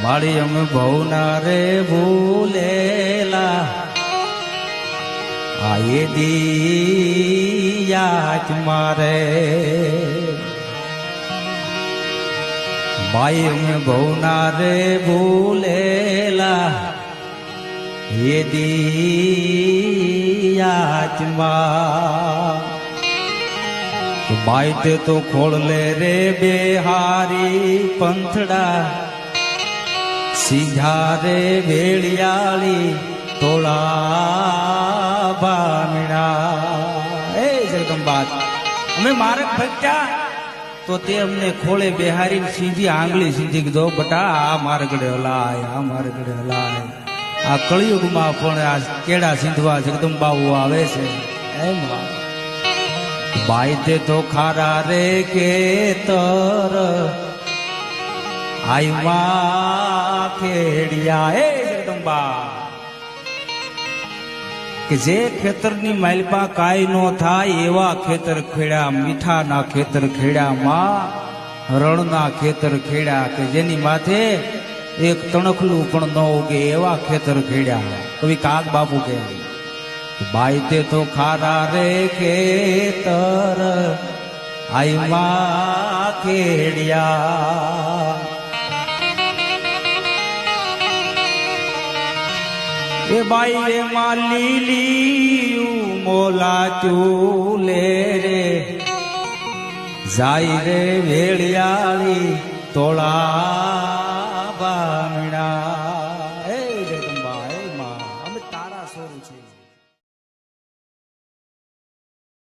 મારી અમે ભવના રે ભૂલેલા આ એ દિયાચ મારે ભાઈ અમે ભવના રે ભૂલેલા એ દિયાચ માં બાઈટ તો ખોળ લે રે બેહારી પંથડા સીધા રે વેળિયાળી તોળા બામણા એ જગદંબા અમે માર્ગ ભટક્યા તો તે અમને ખોળે બેહારી સીધી આંગળી સીધી કીધો બટા આ માર્ગડે હલાય આ માર્ગડે હલાય આ કળિયુગમાં પણ આ કેળા સીંધવા જગદંબાઓ આવે છે એમ બાઈ તે તો ખારા રે કેતર આઈમાં ખેડિયા એ જગદંબા કે જે ખેતરની માલપા કાઈ નો થાય એવા ખેતર ખેડ્યા મીઠાના ખેતર ખેડ્યામાં રણના ખેતર ખેડ્યા કે જેની માથે એક તણખલું પણ ન ઉગે એવા ખેતર ખેડ્યા કવિ કાગ બાપુ કે બાઈ તે તો ખારા રે ખેતર આઈમાં ખેડ્યા એ બાઈ રે માં લીલી મોલા ચૂલે રે જાય રે વેળિયાળી તોળા બામણા